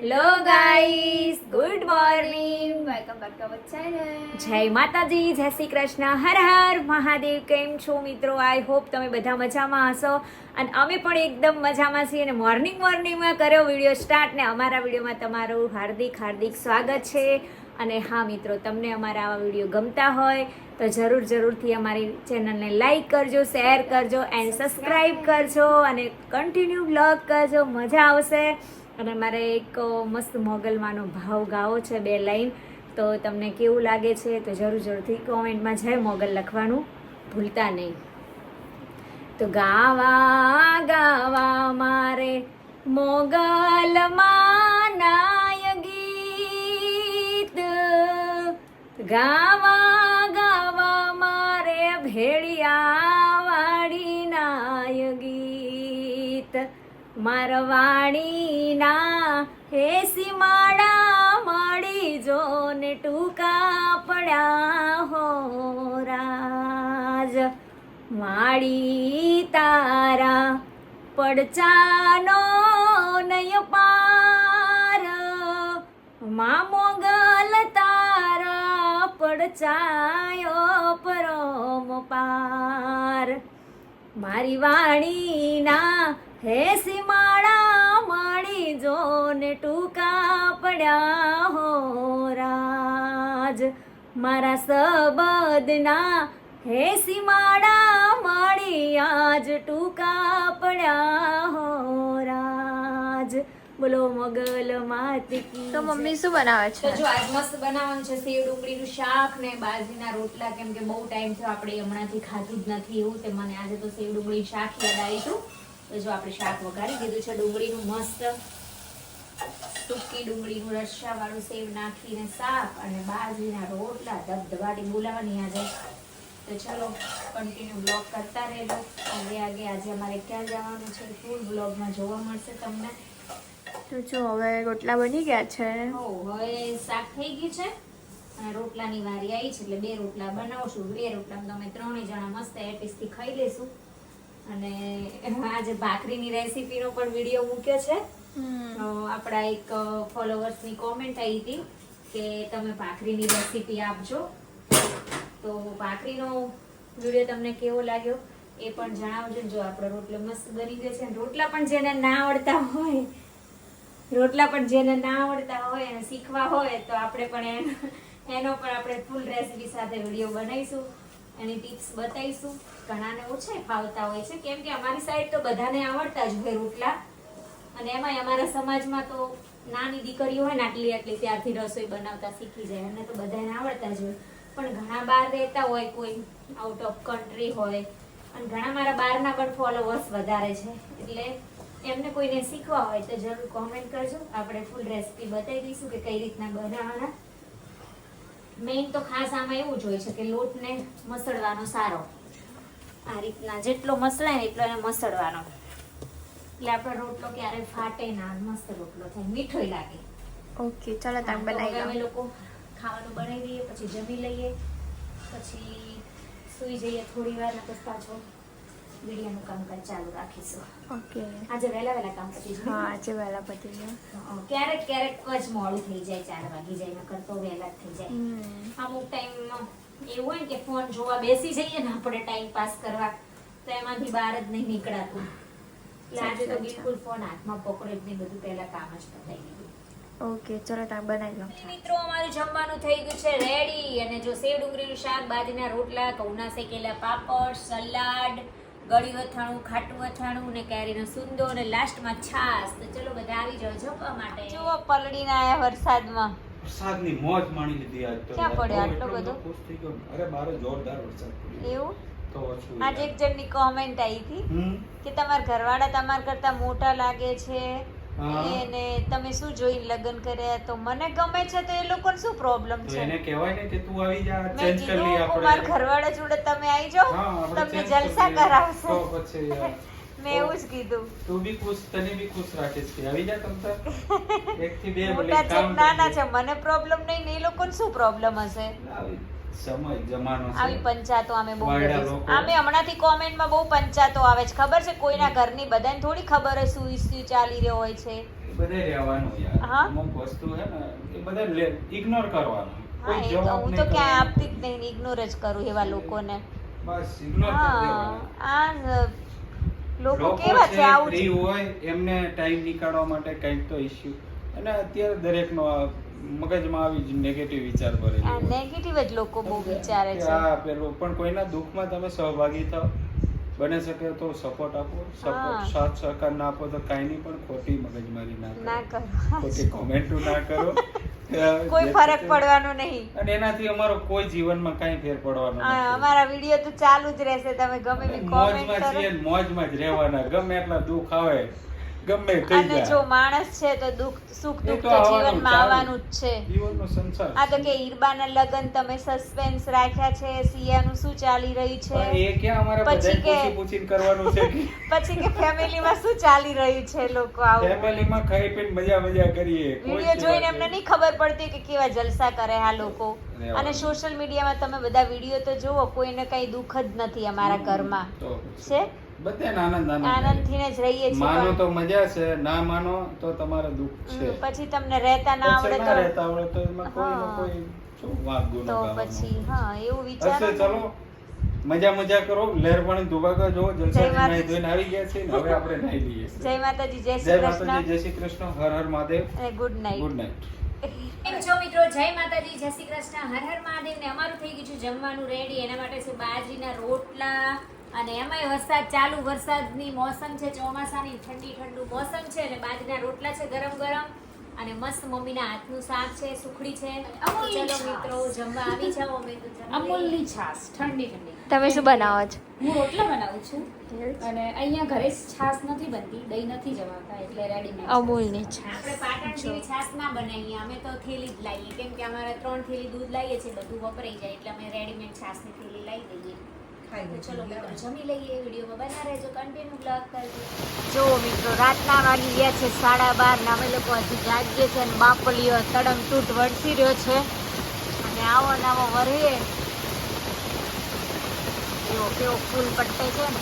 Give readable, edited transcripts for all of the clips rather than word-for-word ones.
Hello guys, good morning, welcome back to our channel. જય માતાજી, જય શ્રી કૃષ્ણ, હર હર મહાદેવ. કેમ છો મિત્રો? આઈ હોપ તમે બધા મજામાં હશો અને અમે પણ એકદમ મજામાં છીએ. અને મોર્નિંગમાં કર્યો વિડીયો સ્ટાર્ટ ને અમારા વિડીયોમાં તમારું હાર્દિક સ્વાગત છે. અને હા મિત્રો, તમને અમારા આવા વિડીયો ગમતા હોય તો જરૂરથી અમારી ચેનલને લાઈક કરજો, શેર કરજો એન્ડ સબસ્ક્રાઈબ કરજો અને કન્ટિન્યુ બ્લોગ કરજો, મજા આવશે. અને મારે એક મસ્ત મોગલમાંનો ભાવ ગાવો છે, 2 લાઈન. તો તમને કેવું લાગે છે તો જરૂરથી કોમેન્ટમાં જય મોગલ લખવાનું ભૂલતા નહીં. તો ગાવા મારે મોગલમાં નાય ગીત, ગાવા મારે ભેળિયા વાળી નાય ગીત, મારવાણીના હે સીમાડા મળી જો ને ટૂંકા પડ્યા હો રાજ, માળી તારા પડચાનો નય પાર, મા મોગલ તારા પડચાયો પરોમ પાર, મારી વાણીના હે સીમાડા મળી જો ને ટૂંકા પડ્યા હો રાજ, મારા સબદના હે સીમાડા મળી આજ ટૂંકા પડ્યા હો રાજ. બોલો મોગલ માત કી. તો મમ્મી શું બનાવે તો છે? જો આજ મસ્ત બનાવવાનું છે સેવ ડુંગળીનું શાક ને બાજરીના રોટલા, કેમ કે બહુ ટાઈમ થયો આપણે હમણાંથી ખાધું જ નથી એવું, તે મને આજે તો સેવ ડુંગળી શાક યાદ આવ્યું હતું. તો જો આપણે શાક વઘારી દીધું છે, ડુંગળીનું મસ્ત ટૂંકી ડુંગળીનું રસ્સાવાળું સેવ નાખીને શાક અને બાજરીના રોટલા, ધબધબાટી બોલાવાની આજે. તો ચલો કન્ટિન્યુ બ્લોગ કરતા રહેજો. આગે આજે અમારે ક્યાં જવાનું છે ફૂલ બ્લોગમાં જોવા મળશે તમને. તો જો હવે રોટલા બની ગયા છે. હવે શાક થઈ ગયું છે અને રોટલાની વારી આવી છે, એટલે 2 રોટલા બનાવશું. 2 રોટલામાં તમે 3 જણા મસ્ત એટીસથી ખાઈ લેશું. અને આજે ભાખરીની રેસીપીનો પણ વિડીયો મૂક્યો છે. આપણા એક ફોલોવર્સની કોમેન્ટ આવી હતી કે તમે ભાખરીની રેસીપી આપજો. તો ભાખરીનો વિડીયો તમને કેવો લાગ્યો એ પણ જણાવજો. જો આપણો રોટલો મસ્ત બની ગયો છે. રોટલા પણ જેને ના આવડતા હોય અને શીખવા હોય તો આપણે પણ એનો પણ આપણે ફૂલ રેસીપી સાથે વિડીયો બનાવીશું, એની ટિપ્સ બતાવીશું. ઘણાને ઓછા ફાવતા હોય છે, કેમ કે અમારી સાઈડ તો બધાને આવડતા જ હોય રોટલા. અને એમાંય અમારા સમાજમાં તો નાની દીકરીઓ હોય ને આટલી ત્યારથી રસોઈ બનાવતા શીખી જાય, અને તો બધાને આવડતા જ હોય. પણ ઘણા બહાર રહેતા હોય, કોઈ આઉટ ઓફ કન્ટ્રી હોય, અને ઘણા મારા બહારના પણ ફોલોવર્સ વધારે છે, એટલે એમને કોઈને શીખવા હોય તો જરૂર કોમેન્ટ કરજો. આપણે ફૂલ રેસીપી બતાવી દઈશું કે કઈ રીતના બનાવવાના. મેઇન તો ખાસ આમાં એવું જ હોય છે કે લોટને મસળવાનો સારો, આ રીતના જેટલો મસળાય ને એટલો એને મસળવાનો, એટલે આપણો રોટલો ક્યારેય ફાટે ના, મસ્ત રોટલો થાય, મીઠોય લાગે. ઓકે, ચાલો તમે બનાવી અમે લો. લોકો ખાવાનું બનાવી દઈએ, પછી જમી લઈએ, પછી સૂઈ જઈએ થોડી વાર, ને પછી પાછો વિડીયોનું કામકાજ ચાલુ રાખીશું. ઓકે, આજે વહેલા કામ પતી જાય. હા આજે વહેલા પતી ગયા. ક્યારેક જ મોડું થઈ જાય, 4 વાગી જાય, નકર તો વહેલા જ થઈ જાય. અમુક ટાઈમમાં એવું હોય ને કે ફોન જોવા બેસી જઈએ ને આપણે ટાઈમ પાસ કરવા, તો એમાંથી બહાર જ નહીં નીકળાતું. એટલે આજે તો બિલકુલ ફોન હાથમાં પકડે જ નહીં, બધું પહેલા કામ જ પતાવી દીધું. ઓકે, ચલો તમે બનાવી લો. મિત્રો, અમારું જમવાનું થઈ ગયું છે રેડી. અને જો સેવ ડુંગળીનું શાક, બાજરીના રોટલા, ઘઉંના શેકેલા પાપડ, સલાડ, ગળી અથાણું, ખાટું અથાણું ને કેરીનો સુંદો અને લાસ્ટમાં છાશ. તો ચલો બધા આવી જાઓ જમવા માટે. જુઓ પલળીને આયા વરસાદમાં. વરસાદની મોજ માણી લીધી આજ તો. ક્યાં પડ્યો આટલો બધો? ખુશ થઈ ગયો. અરે બારે જોરદાર વરસાદ પડ્યો. એવું? તો શું આજે એક જણની કોમેન્ટ આવી હતી કે તમારા ઘરવાળા તમારા કરતા મોટા લાગે છે, એને તમે શું જોઈને લગ્ન કર્યા? તો મને ગમે છે તો એ લોકોને શું પ્રોબ્લેમ તો છે? એને કહેવાય ને કે તું આવી જા, મેં ચેન્જ કરી લઈએ કીધું મારા આપણે. ઘરવાળા જોડે તમે આવી જાઓ, હા, આપણે તમને change જલસા કરી લઈએ. કરાવશે. તો પછી યાર. મેં એવું જ કીધું. તું બી ખુશ, તને બી ખુશ રાખીશ કે આવી જા તમ તાર. 1 થી 2 મોટા છે કામ નાના કરજે. છે મને પ્રોબ્લેમ નહીં ને એ લોકોને શું પ્રોબ્લેમ હશે? આવી સમય જમાનો છે. આવી પંચાતો અમે બહુ વાયડા કરીએ છીએ. લોકો. આમે હમણાંથી કોમેન્ટમાં બહુ પંચાતો આવે છે ખબર છે કોઈના ઘરની બધાને થોડી ખબર હોય શું ઇસ્યુ ચાલી રહ્યો હોય છે. એ બધે રહેવાનું યાર. હા. અમુક વસ્તુ હે ને એ બધે ઇગ્નોર કરવાનું. હા કોઈ એ તો જવાબ હું નહીં તો ક્યાંય કરવાનો. આપતી જ નહીં, ઇગ્નોર જ કરું એવા લોકોને. બસ ઇગ્નોર કરી હા દેવાનું. આ લોકો કેવા છે આવું ફ્રી જ. હોય એમને ટાઈમ નીકાળવા માટે કંઈક તો ઇશ્યુ અને અત્યારે દરેકનો આ મગજમાં આવી જ નેગેટિવ વિચાર ભરેલો આ હોય. નેગેટિવ જ લોકો બહુ વિચારે કે છે. આ પેલું પણ કોઈના દુઃખમાં તમે સહભાગી થાઓ, બને શકે તો સપોર્ટ આપો. હા. સપોર્ટ સાથ સહકાર ના આપો તો કાંઈ નહીં, પણ ખોટી મગજમારી ના ના કરો, કરો ખોટી કોમેન્ટો ના કરો. કોઈ ફરક પડવાનો નહીં. અને એનાથી અમારો કોઈ જીવનમાં કાંઈ ફેર પડવાનો આ નથી. અમારા વિડીયો તો ચાલુ જ રહેશે, તમે ગમે તે કોમેન્ટ મોજમાં કરો. છીએ ને મોજમાં જ રહેવાના. ગમે એટલા દુઃખ આવે, ગમે થઈ અને જાય. જો માણસ છે તો સુખ એ દુઃખ તો તો આવવાનું, જીવનમાં ચાલુ. આવવાનું જ છે. જીવનનો સંસાર આ તો છે. કે ઈરબાના લગન તમે સસ્પેન્સ રાખ્યા છે, સિયાનું શું ચાલી રહ્યું પણ છે, એ ક્યાં અમારે પછી બધાને કે- પૂછી પૂછીને કરવાનું છે કે પછી કે ફેમિલીમાં શું ચાલી રહ્યું છે, લોકો આવું ફેમિલીમાં ખાઈ પીને મજા કરીએ. કોઈ વિડીયો જ જોઈને વાત એમને નહીં ખબર પડતી કે કેવા જલસા કરે આ લોકો. રહેવાનું. અને સોશિયલ મીડિયામાં તમે બધા વિડીયો તો જુઓ, કોઈને કઈ દુઃખ જ નથી અમારા ઘરમાં. તો છે બધાને આનંદ આનંદથી ને જ રહીએ છીએ. માનો પણ તો મજા છે, ના માનો તો તમારે દુઃખ છે. પછી તમને રહેતા ના પછી આવડે ના તો રહેતા આવડે તો એમાં કોઈનો હા. કોઈ શું વાંક ગુનો તો ગાવાનો. પછી હા એવું વિચારો હશે, ચલો મજા કરો. લહેર પાણી ધુવાકા જો જય જલસાથી માતા- નાહી ધોઈને આવી ગયા છે ને હવે આપણે નાહી લઈએ. જય માતાજી, જય જય શ્રી માતાજી, કૃષ્ણ જય શ્રી કૃષ્ણ, હર હર મહાદેવ, અને ગુડ નાઇટ. Good night. કેમ છો મિત્રો? જય માતાજી, જય શ્રી કૃષ્ણ, હર હર મહાદેવ. ને અમારું થઈ ગયું છે જમવાનું રેડી. એના માટે છે બાજરીના રોટલા, અને એમાંય વરસાદ ચાલુ, વરસાદની મોસમ છે, ચોમાસાની ઠંડુ મોસમ છે, અને બાજરીના રોટલા છે ગરમ ગરમ, અને મસ્ત મમ્મીના હાથનું શાક છે, સુખડી છે. અમૂલની ચલો છાશ. મિત્રો જમવા આવી જાઓ. અમે તો જમી લઈએ. અમૂલની છાશ ઠંડી ઠંડી. તમે શું બનાવો છો? હું રોટલા બનાવું છું અને અહીંયા ઘરે છાશ નથી બનતી, દહીં નથી જમાતા, એટલે રેડીમેડ અમૂલની છાશ. આપણે પાટણ જેવી છાશ ના બનાવીએ, અમે તો થેલી જ લાવીએ, કેમ કે અમારે 3 થેલી દૂધ લાવીએ છીએ, બધું વપરાઈ જાય, એટલે અમે રેડીમેડ છાશની થેલી લાવી દઈએ. તો ચલો મિત્રો જમી લઈએ. વિડીયોમાં બના રહેજો, કન્ટિન્યુ બ્લોગ કરજો. જો મિત્રો રાતના વાગી ગયા છે 12:30 ને અમે લોકો હજી જાગીએ છીએ, અને બાપલીઓ તડમ તૂટ વરસી રહ્યો છે, અને આવો નાવો વરહીએ એવો કેવો ફૂલ પટ્ટે છે ને.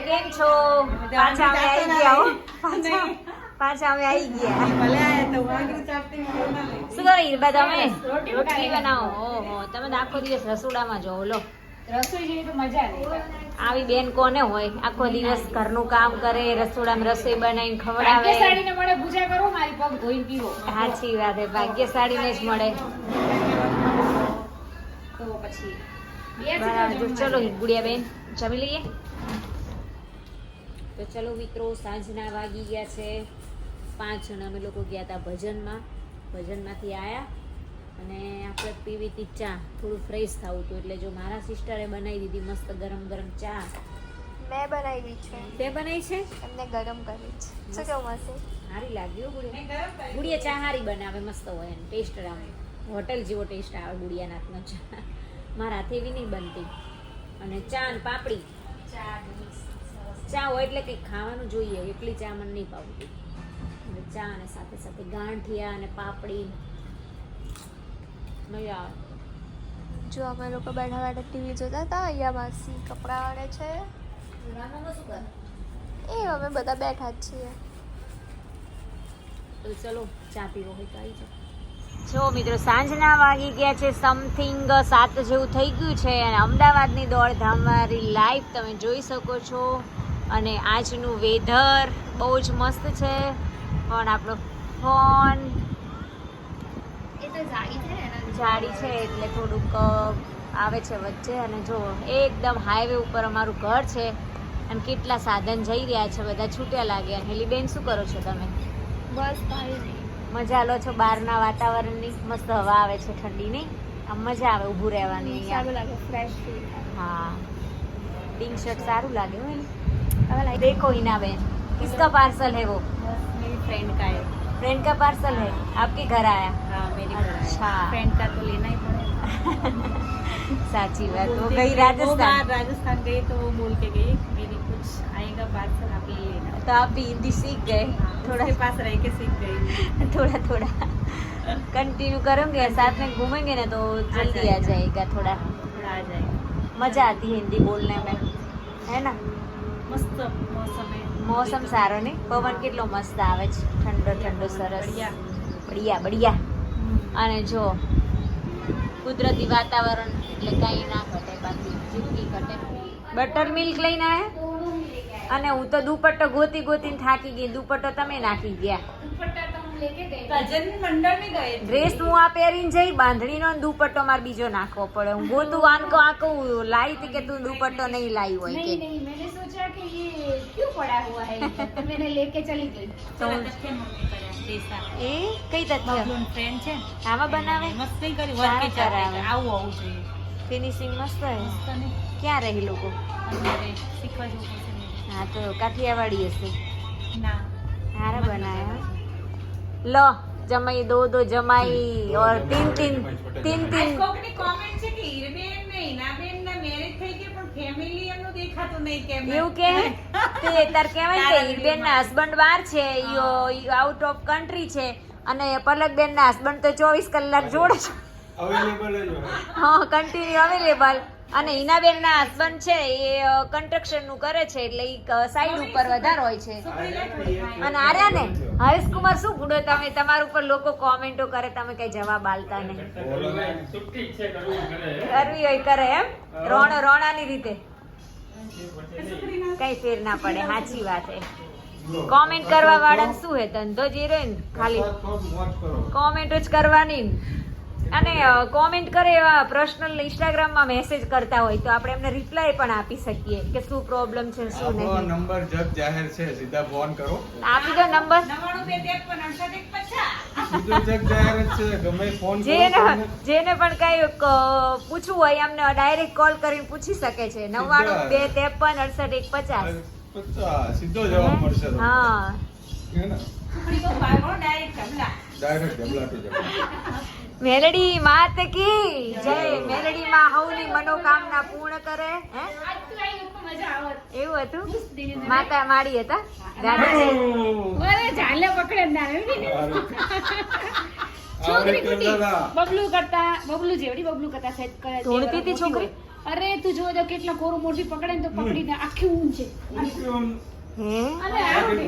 કેમ છો? પાછા અમે આવી ગયા હો. પાછા અમે આવી ગયા. શું કરો ઈરબા તમે? રોટલી બનાવો. ઓહો, તમે તો આખો દિવસ રસોડામાં જો. લો રસોઈ જેવી તો મજા નહીં. આવી બેન કોને હોય? આખો દિવસ ઘરનું કામ કરે, રસોડામાં રસોઈ બનાવીને ખવડાવે. ભાગ્યશાળીને મળે પૂજા કરો, મારી પગ ધોઈને પીવો. સાચી વાત છે, ભાગ્યશાળીને જ મળે. તો પછી બરાબર. જો ચલો ગુડિયા બેન જમી લઈએ. તો ચલો મિત્રો સાંજના વાગી ગયા છે 5 જણા. અમે લોકો ગયા હતા ભજનમાં. ભજનમાંથી આવ્યા અને આપણે પીવી હતી ચા, થોડું ફ્રેશ થવું હતું, એટલે જો મારા સિસ્ટરે બનાવી દીધી મસ્ત ગરમ ગરમ ચા. મેં બનાવી છે, તે બનાવી છે? એમને ગરમ કરી છે. શું કેવું હશે? સારી લાગી હો ગુડિયા. ગુડિયા ચા સારી બનાવે, મસ્ત હોય એનો ટેસ્ટ આવે, હોટલ જેવો ટેસ્ટ આવે ગુડિયાના હાથનો ચા. મારા હાથે એવી નહીં બનતી. અને ચા ને પાપડી. ચા હોય એટલે કંઈક ખાવાનું જોઈએ, એટલી ચા મને નહીં ભાવતી. અને ચા અને સાથે સાથે ગાંઠિયા અને પાપડી મજા આવે. જો અમે લોકો બેઠા બેઠા ટીવી જોતા હતા, અહીંયા માસી કપડાં વાળે છે, રામામાં શું કરે? એ અમે બધા બેઠા જ છીએ. તો ચલો ચા પીવો હોય તો આવી જાઓ. જો મિત્રો સાંજના વાગી ગયા છે સમથિંગ 7 જેવું થઈ ગયું છે, અને અમદાવાદની દોડધામવાળી લાઈવ તમે જોઈ શકો છો. અને આજનું વેધર બહુ જ મસ્ત છે, પણ આપણો ફોન એ તો જાડી છે ને, જાડી છે એટલે થોડુંક આવે છે વચ્ચે. અને જો એકદમ હાઈવે ઉપર અમારું ઘર છે, અને કેટલા સાધન જઈ રહ્યા છે, બધા છૂટ્યા લાગ્યા. હેલીબેન શું કરો છો તમે? બસ કાંઈ નહીં. મજા લો છો બહારના વાતાવરણની? મસ્ત હવા આવે છે ઠંડી, નહીં? આમ મજા આવે ઊભું રહેવાની સારું અહીંયા. લાગે, ફ્રેશ ફીલ થાય. हाँ पिंक शर्ट सारू लागे हो देखो हिना बहन किसका पार्सल है वो? मेरी फ्रेंड का है. फ्रेंड का पार्सल है, आपके घर आया? हाँ मेरे घर आया. अच्छा. फ्रेंड का तो लेना ही पड़ेगा. साची बात. वो बोलती गई थी, वो राजस्थान. बाहर राजस्थान गई तो वो बोल के गई मेरी कुछ कुछ आएगा पार्सल आप ले लेना। तो आप भी हिंदी सीख गए थोड़ा के पास रह के सीख गई। थोड़ा थोड़ा कंटिन्यू करोगे साथ में घूमेंगे ना तो जल्दी आ जाएगा थोड़ा थोड़ा आ जाएगा। मजा आती है हिंदी बोलने में है ना मस्त मौसम है। મોસમ સારો ને પવન કેટલો મસ્ત આવે છે ઠંડો ઠંડો સરસ બઢિયા બઢિયા અને જો કુદરતી વાતાવરણ એટલે કાંઈ ના ઘટે બાકી જિંદગી ઘટે બટર મિલ્ક લઈને આવ્યા અને હું તો દુપટ્ટો ગોતી ગોતીને થાકી ગઈ દુપટ્ટો તમે નાખી ગયા दुपट्टा तो हम लेके गए भजन मंडल में गए थे। ડ્રેસ હું આ પહેરીને જઈ બાંધણીનો ને દુપટ્ટો મારે બીજો નાખવો પડે હું ગોતું આંકો આંકો લાવી હતી કે તું દુપટ્ટો નહીં લાવી હોય नहीं કે नहीं मैंने सोचा कि ये क्यों पड़ा हुआ है इधर, तो मैंने लेके चली गई। तो એ કઈ તથ્ય ફ્રેન્ડ છે આમાં બનાવે મસ્ત નહીં કરી સારું વર્ક કરાવે. આવું આવું જોઈએ ફિનિશિંગ મસ્ત હોય તને ક્યાં રહી લોકો અમારે શીખવા જવું પડશે હા તો કાઠિયાવાડી હશે ના હારા બનાયા લો જમાઈ દો જમાઈ और तीन કોકની કોમેન્ટ છે કે હીરબેન ને હિનાબેન ના મેરેજ થઈ ગયા પણ ફેમિલી એમનું દેખાતું નહીં કેમ એવું કે તે તાર કહેવાય કે હીરબેન ના હસબન્ડ બહાર છે ઈ આઉટ ઓફ કન્ટ્રી છે અને પલકબેન ના હસબન્ડ તો 24 કલાક જોડે છે અવેલેબલ જ હોય. હા કન્ટિન્યુ અવેલેબલ અને હિનાબેન ના હસબન્ડ છે એ કન્સ્ટ્રક્શન નું કરે છે એટલે ઈ સાઈડ ઉપર વધારે હોય છે અને આર્યા ને હરેશકુમાર શું ગુડો તમે તમારા ઉપર લોકો કોમેન્ટો કરે તમે કઈ જવાબ આલતા નહીં કરવી હોય કરે એમ રોણાની રીતે કઈ ફેર ના પડે સાચી વાત હે કોમેન્ટ કરવા વાળાને શું હે ધંધો જ એ રહે ને ખાલી કોમેન્ટ જ કરવાની અને કોમેન્ટ કરે એવા પર્સનલ ઇન્સ્ટાગ્રામમાં મેસેજ કરતા હોય તો આપણે એમને રિપ્લાય પણ આપી શકીએ કે શું પ્રોબ્લેમ છે શું આપણો નહીં નંબર જગ જાહેર છે સીધા ફોન કરો આપી દો નંબર 9253 સીધો જગ જાહેર જ છે ગમે ફોન કરો જેને પણ કઈ પૂછવું હોય એમને ડાયરેક્ટ કોલ કરીને પૂછી શકે છે 9253 68 સીધો જવાબ મળશે તમને. હા હે ને? છોકરી તો પાગો ડાયરેક્ટ જમલા ડાયરેક્ટ જબલાટો જવાબ. મેલડી માત કી જય મેલડી માં હવની મનોકામના પૂર્ણ કરે હે આજ તો આઈ લોકો મજા આવત એવું હતું માતા માડી હતા દાદાજી ઓરે ઝાલે પકડે ના એવી ને છોકરી કુટી બબલુ જેવડી બબલુ કરતા સેટ કરે ધૂળતી હતી છોકરી? અરે તું જો તો કેટલા કોરું મોટી પકડે ને તો પકડીને આખી ઊંઘ છે હે અને આવું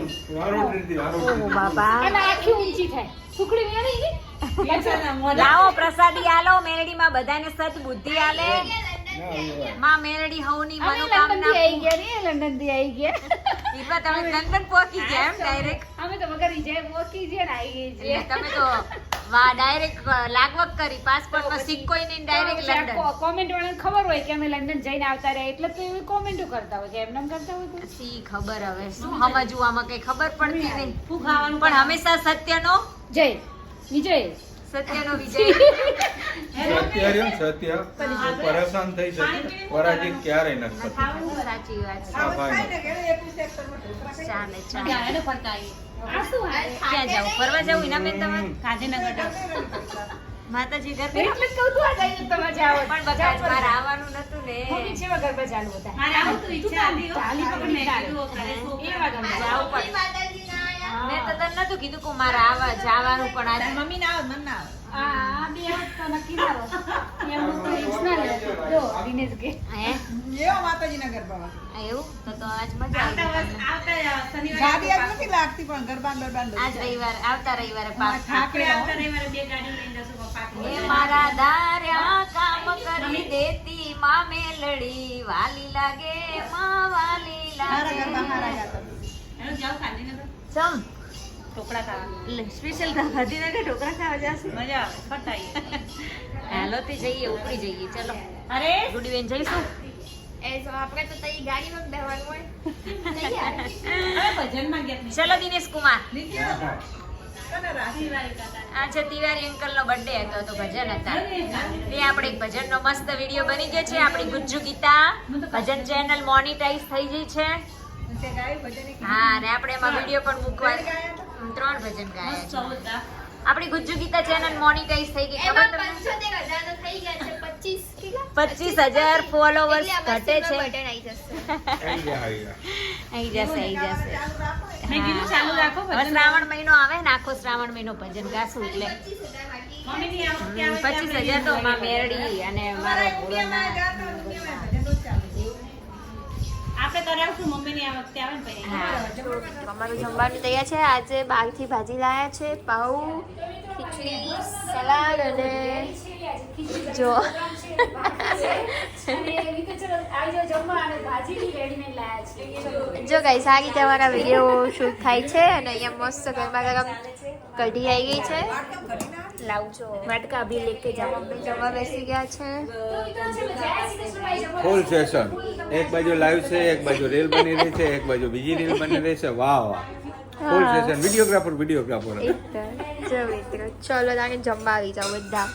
ઓ બાબા અને આખી ઊંચી થાય છોકરી વેણી ને લાવો પ્રસાદી આલો મેલડી માં બધાને સત બુદ્ધિ આલે માં મેલડી હવની અમે લંડન મનોકામના થી આવી ગયા ને લંડન થી આવી ગયા ઈવા તમે લંડન પહોંચી ગયા એમ ડાયરેક્ટ અમે તો વગર વિજય મોકી છે ને આવી ગઈ છે તમે તો વાહ ડાયરેક્ટ લાગવગ કરી પાસપોર્ટ માં સિક્કો નહીં ડાયરેક્ટ લંડન કોમેન્ટ વાળાને ખબર હોય કે અમે લંડન જઈને આવતા રહ્યા એટલે તો એવી કોમેન્ટો કરતા હોય કે એમને એમ કરતા હોય તો સી ખબર હવે શું સમજવું આમાં કઈ ખબર પડતી નહીં પણ હંમેશા સત્યનો જય વિજય સત્યનો વિજય સત્ય રહ્યું, સત્ય પરેશાન થઈ શકે પરાજિત ક્યારેય નથી થતું. સાચી વાત હા, ભાઈ. છે ચાલે ચાલે આ શું હાલ ક્યાં જાવ ફરવા જાવ એના બેન તમે ગાંધીનગર માતાજી ઘર એટલે જ કહું છું આ જઈને તમે જાઓ પણ બતા મારે આવવાનું નતું ને મમ્મી છે વગર બજાર હતા મારે આવું તો ઈચ્છા હતી હો. ચાલી પકડીને કીધું કરે શું કરે. એવા ગમે જાવું પડે મેં તો તને નતું કીધું કે મારે આવા જવાનું પણ આજ મમ્મી ના આવે મને ના આવે આ બે વખત તો નક્કી ના હોય. એમનું તો ઇન્સ્ટા લે. જો દિનેશ કે હે એવો માતાજીના ગરબા એવું તો આજ મજા આવી આવતા શનિવારે નથી લાગતી પણ ગરબા આજ રવિવાર આવતા રવિવારે પાક આપણે આવતા રવિવારે બે ગાડી લઈને જશું પપ્પા હે મારા દાર્યા કામ કરી દેતી માં મેલડી વાલી લાગે માં વાલી લાગે એનું જાવ ગાંધીનગર ચમ ઢોકળા ખાવા સ્પેશિયલ ગાંધીનગર ઢોકળા ખાવા જશે મજા આવે ફટાઈએ હાલો તે જઈએ ઉપડી જઈએ ચલો અરે ગુડી બેન જઈશું આપણે તો તઈ ગાડીમાં જ બેહવાનું હોય હવે ભજનમાં ગયા ચલો દિનેશ કુમાર નીકળ્યો કને રાશિવાળી કાકા આજે તિવારી અંકલ નો બર્થડે હતો તો ભજન હતા તે આપણે એક ભજન નો મસ્ત વિડીયો બની ગયો છે આપણી ગુજ્જુ ગીતા ભજન ચેનલ મોનેટાઈઝ થઈ ગઈ છે તે ગાય ભજન હા અને આપણે એમાં વિડીયો પણ મૂકવા 3 ભજન ગાયા છે આપણી ગુજ્જુ ગીતા ચેનલ મોનિટાઈઝ થઈ ગઈ ખબર એમાં તમને? 75,000 તો થઈ ગયા છે 25 કેટલા 25,000 ફોલોવર્સ એટલે આ ઘટે છે. બટન આવી જશે આવી જશે મેં કીધું ચાલુ રાખો હવે શ્રાવણ મહિનો આવે ને આખો શ્રાવણ મહિનો ભજન ગાશું એટલે 25,000 બાકી મમ્મીની આ વખતે આવે 25,000 તો માં મેરડી અને મારો ભોળોનાથ. આપણે કરાવશું મમ્મીની આ વખતે આવે ને પછી હા. અમારું જમવાનું તૈયાર છે. આજે બહારથી ભાજી લાયા છે, પાઉ, ખીચડી, સલાડ અને જો જો ગાઈસ આ રીતે અમારા વિડીયો શૂટ થાય છે અને અહીંયા મસ્ત ગરમા ગરમ કઢી આવી ગઈ છે. લાવજો વાટકા ભી લેકે જાઓ. અમે જમવા બેસી ગયા છે. ફૂલ સેશન એક બાજુ લાઈવ છે, એક બાજુ રીલ બની રહી છે, એક બાજુ બીજી રીલ બની રહી છે. વાહ વાહ, ફૂલ હા. સેશન. વિડીયોગ્રાફર જો મિત્રો ચલો તાને જમવા આવી જાઓ બધા.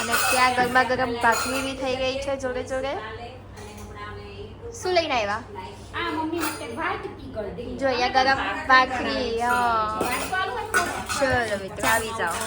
અને ત્યાં ગરમા ગરમ ભાખરી બી થઈ ગઈ છે જોડે જોડે. શું લઈને આવ્યા? આ મમ્મી માટે વાટકી કરી દે. જો અહીંયા ગરમ ભાખરી. હા ચલો મિત્રો આવી જાઓ.